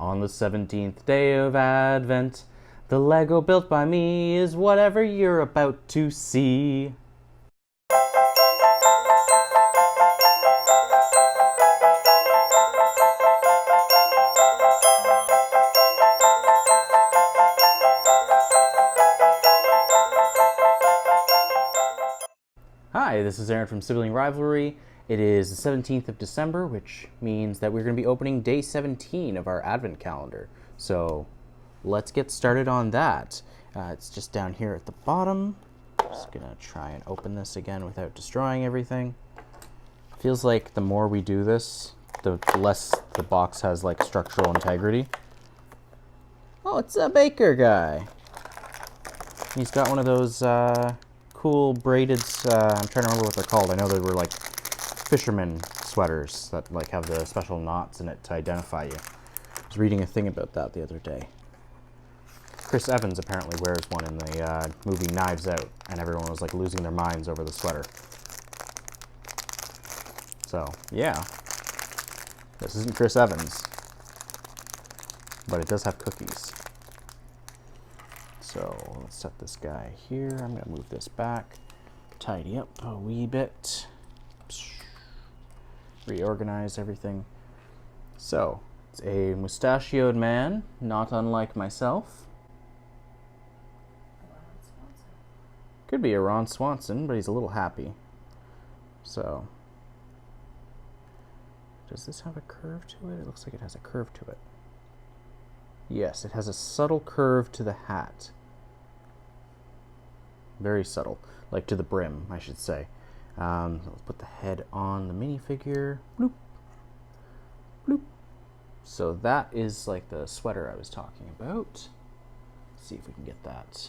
On the 17th day of Advent, the Lego built by me is whatever you're about to see. Hi, this is Aaron from Sibling Rivalry. It is the 17th of December, which means that we're going to be opening day 17 of our Advent calendar. So let's get started on that. It's just down here at the bottom. Just going to try and open this again without destroying everything. Feels like the more we do this, the less the box has like structural integrity. Oh, it's a baker guy. He's got one of those cool braided, I'm trying to remember what they're called. I know they were like fisherman sweaters that like have the special knots in it to identify you. I was reading a thing about that the other day. Chris Evans apparently wears one in the movie Knives Out, and everyone was like losing their minds over the sweater. So yeah, this isn't Chris Evans, but it does have cookies. So let's set this guy here. I'm gonna move this back, tidy up a wee bit, reorganize everything. So it's a mustachioed man, not unlike myself. Could be a Ron Swanson, but he's a little happy. So does this have a curve to it? It looks like it has a curve to it. Yes, it has a subtle curve to the hat. Very subtle, like to the brim, I should say. Let's put the head on the minifigure. Bloop. Bloop. So that is like the sweater I was talking about. Let's see if we can get that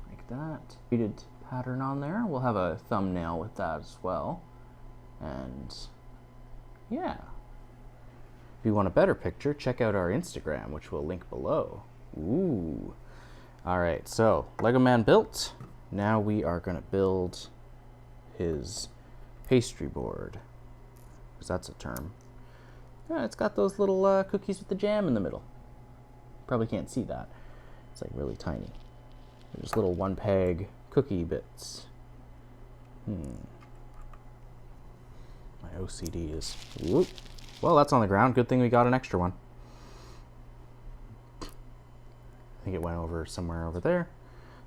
like that. Beaded pattern on there. We'll have a thumbnail with that as well. And yeah. If you want a better picture, check out our Instagram, which we'll link below. Ooh. Alright, so Lego Man built. Now we are going to build his pastry board, because that's a term. Yeah, it's got those little cookies with the jam in the middle. Probably can't see that. It's like really tiny. They're just little one peg cookie bits. My OCD is... Whoop. Well, that's on the ground. Good thing we got an extra one. I think it went over somewhere over there.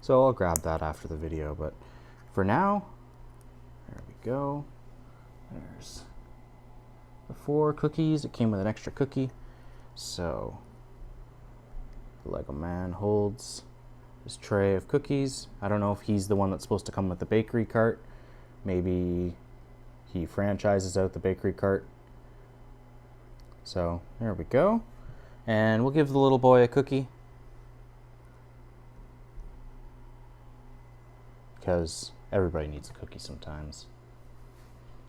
So I'll grab that after the video, but for now, there we go. There's the 4 cookies. It came with an extra cookie. So the Lego Man holds this tray of cookies. I don't know if he's the one that's supposed to come with the bakery cart. Maybe he franchises out the bakery cart. So there we go. And we'll give the little boy a cookie, because everybody needs a cookie sometimes.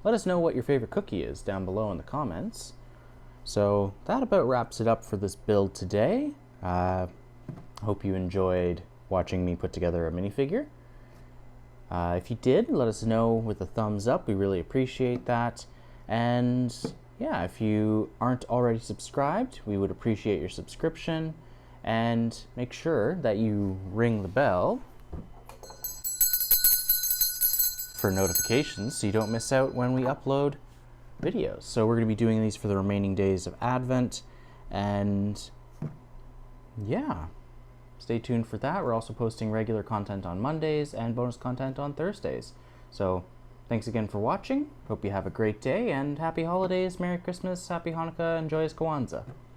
Let us know what your favorite cookie is down below in the comments. So that about wraps it up for this build today. Hope you enjoyed watching me put together a minifigure. If you did, let us know with a thumbs up. We really appreciate that. And yeah, if you aren't already subscribed, we would appreciate your subscription. And make sure that you ring the bell for notifications so you don't miss out when we upload videos. So we're going to be doing these for the remaining days of Advent, and yeah, stay tuned for that. We're also posting regular content on Mondays and bonus content on Thursdays. So thanks again for watching. Hope you have a great day, and happy holidays, Merry Christmas, Happy Hanukkah, and Joyous Kwanzaa.